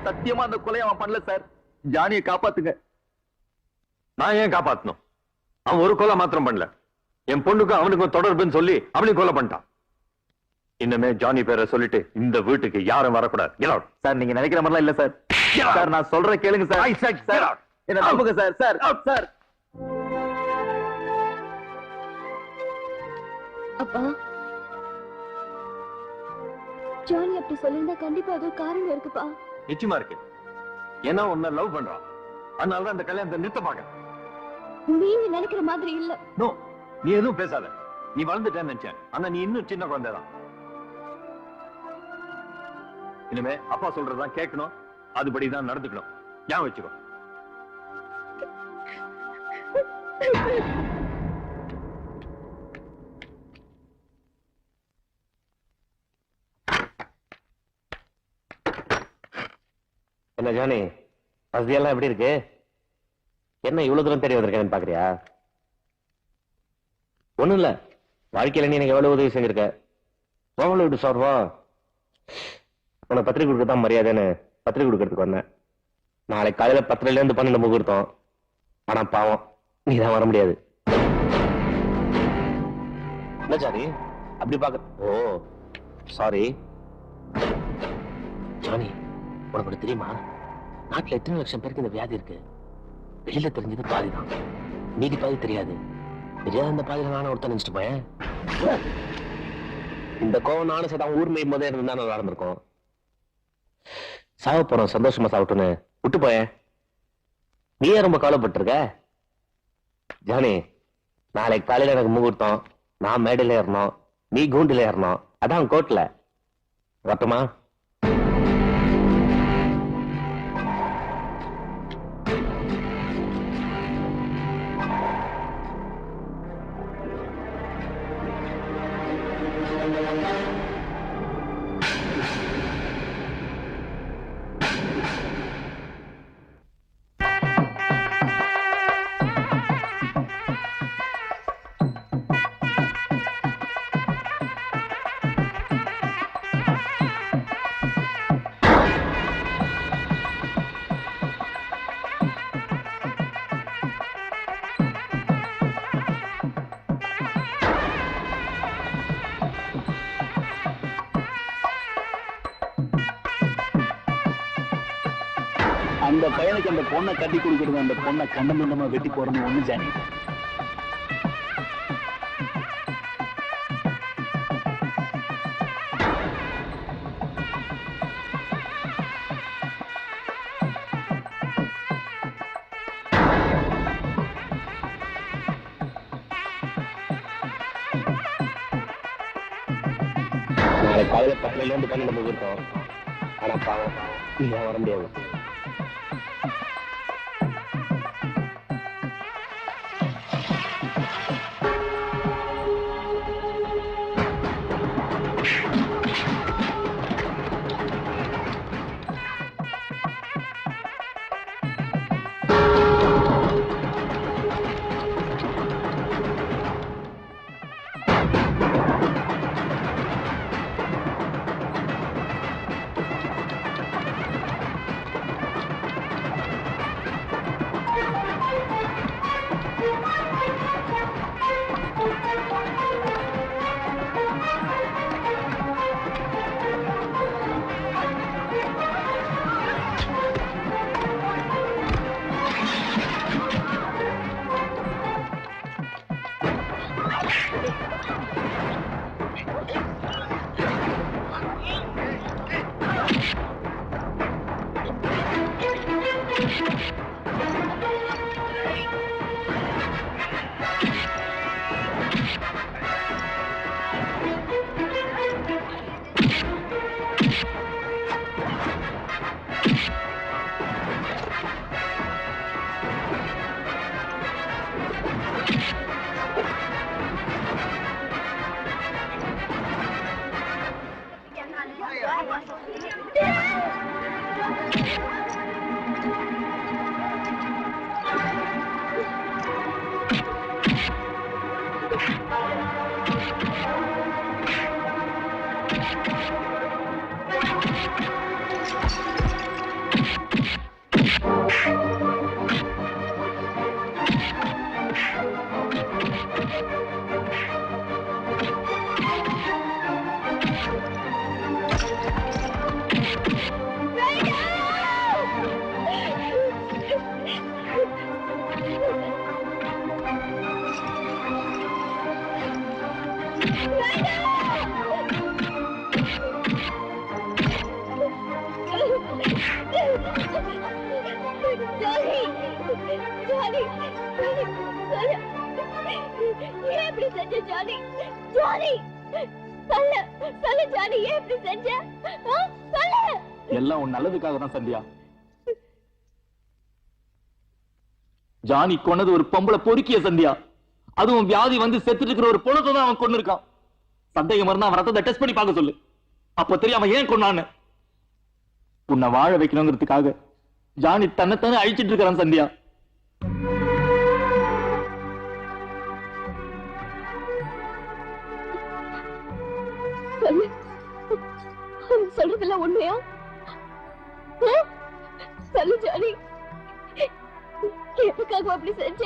சத்தியமா அந்த கொலை அவன் பண்ணல சார். ஜானியை காப்பாத்துங்க. நான் ஏன் காப்பாத்தணும்? அவன் ஒரு கொலை மாத்திரம் பண்ணல, என் பொண்ணுக்கும் அவனுக்கும் தொடர்புன்னு சொல்லி அவனையும் கொலை பண்ணிட்டான். இன்னமே ஜானி பேரை சொல்லிட்டு இந்த வீட்டுக்கு யாரும் வரக்கூடாது. சார் நீங்க நினைக்கிற மாதிரிலாம் இல்ல சார். சார் நான் சொல்ற கேளுங்க சார். என்ன நம்புங்க சார். சார் சார் அப்பா, ஜானி அப்படி சொல்லியிருந்தா கண்டிப்பா அது காரணம் இருக்குப்பா. நிச்சயமா இருக்கு. ஏன்னா உன்னை லவ் பண்றான், அதனாலதான் இந்த கல்யாணத்தை நிறுத்த பாக்க. நீங்க நினைக்கிற மாதிரி இல்ல. நோ, நீ எதுவும் பேசாத. நீ வளர்ந்துட்டேன்னு நினைச்சேன், ஆனா நீ இன்னும் சின்ன குழந்தைதான். இனிமே அப்பா சொல்றதுதான் கேட்கணும், அதுபடிதான் நடந்துக்கணும். ஞாபகம் வச்சுக்கோ. என்ன ஜானி, வசதியெல்லாம் எப்படி இருக்கு? என்ன இவ்வளவு தூரம் தெரிய வந்திருக்கேன்னு பாக்குறியா? ஒண்ணும் இல்ல, வாழ்க்கையில நீ எனக்கு எவ்வளவு உதவி செஞ்சிருக்க. உங்களை விட்டு சொல்றோம், உனக்கு பத்திரிக்கை கொடுக்கத்தான் மரியாதைன்னு பத்திரிக்கை கொடுக்கறதுக்கு வந்தேன். நாளைக்கு காலையில 10ல இருந்து 12 முகூர்த்தம். ஆனா பாவம், நீ தான் வர முடியாது. என்ன ஜானி அப்படி பாக்க? ஓ சாரி ஜானி, உனக்கு தெரியுமா, நாட்டுல எத்தனை லட்சம் பேருக்கு இந்த வியாதி இருக்கு. வெளியில தெரிஞ்சது பாதிதான், மீதி பாதி தெரியாது. தெரியாத அந்த பாதியில நானும் ஒருத்தர் நினைச்சிட்டு போயேன். இந்த கோவம் நானும் சேர்த்தா ஊர் மேய் முதல் இருந்தா நல்லா நடந்திருக்கும். சாவ போறோம், சந்தோஷமா சாப்பிட்டுன்னு விட்டு போயேன். நீயே ரொம்ப கவலைப்பட்டிருக்க. ஜானி, நாளைக்கு காலையில எனக்கு முகூர்த்தம். நான் மேடையில ஏறணும், நீ கூண்டில ஏறணும். அதான் கோட்ல வரட்டுமா? அந்த பையனுக்கு அந்த பொண்ணை கட்டி கொடுக்கறது, அந்த பொண்ணை கண்டம் கண்டமா வெட்டி போறது ஒண்ணு ஜானி. நாளைக்கு காலையில 10ல இருந்து 12 முகூர்த்தம். ஆனா பாவம், நீ தான் வர முடியாது. எல்லாம் உன் நல்லதுக்காக தான் சந்தியா. ஜானி கொன்னது ஒரு பொம்பளை பொறுக்கிய சந்தியா. அதுவும் வியாதி வந்து செத்துட்டு இருக்கிற ஒரு பொண்ணத்தை தான் அவன் கொண்டு இருக்கான். சந்தேகம் இருந்தா அவன் ரத்தத்தை டெஸ்ட் பண்ணி பார்க்க சொல்லு. அப்ப தெரியாம ஏன் கொண்டான்னு. உன்னை வாழ வைக்கணுங்கிறதுக்காக ஜானி தன்னைத்தானே அழிச்சிட்டு இருக்கிறான் சந்தியா. சொல்றதெல்லாம் உண்மையா? சொல்லு ஜானி, எதுக்காக அப்படி செஞ்ச?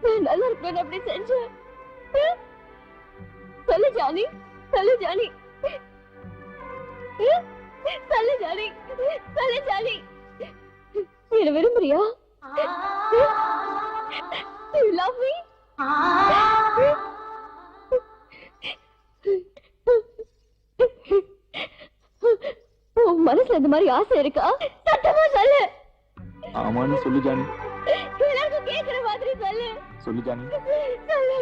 நான் நல்லா இருப்பேன் அப்படி செஞ்சேன். சொல்லு ஜானி, சொல்லு ஜானி, சொல்லு ஜானி, சொல்லு ஜானி. என்ன விரும்புறியா? You love me? உன் மனசுல இந்த மாதிரி ஆசை இருக்கா? சத்தமா சொல்லு. ஆமான்னு சொல்லு ஜானி. எல்லாருக்கும் கேக்குற மாதிரி சொல்லு. சொல்லு ஜானி. சொல்லு,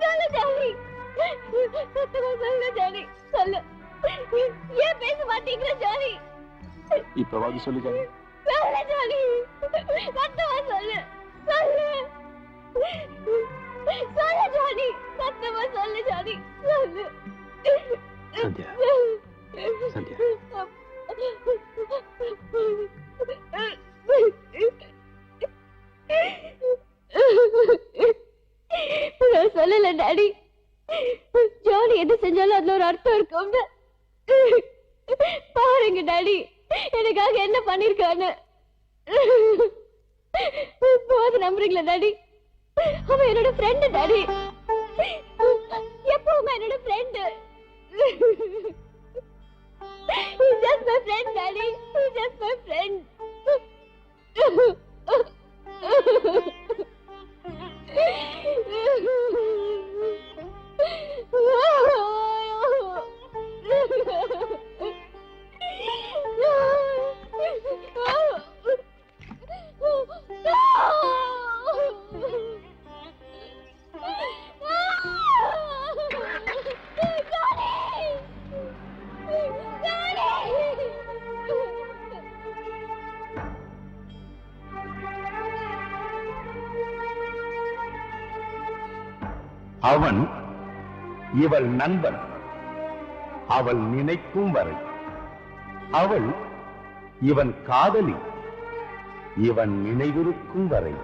சொல்லு ஜானி. சத்தமா சொல்லு ஜானி, சொல்லு. ஏன் பேச மாட்டேங்கிற ஜானி? இப்பவாது சொல்லு ஜானி. சொல்லு ஜானி, சத்தமா சொல்லு, சொல்லு. சொல்லு ஜானி, சத்தமா சொல்லு ஜானி, சொல்லு. சந்தியா, சந்தியா. நான் சொல்லல டாடி. ஜானி எது செஞ்சாலும் அதுல ஒரு அர்த்தம் இருக்கும்னு. பாருங்க டாடி, எனக்காக என்ன பண்ணிருக்கான்னு. போது நம்புறீங்களா டாடி? அவன் என்னோட ஃப்ரெண்டு டாடி. எப்பவுமே என்னோட friend. He's just my friend, Daddy. He's just my friend. அவன் இவள் நண்பன். அவள் நினைக்கும் வரை அவள் இவன் காதலி. இவன் நினைவிருக்கும் வரை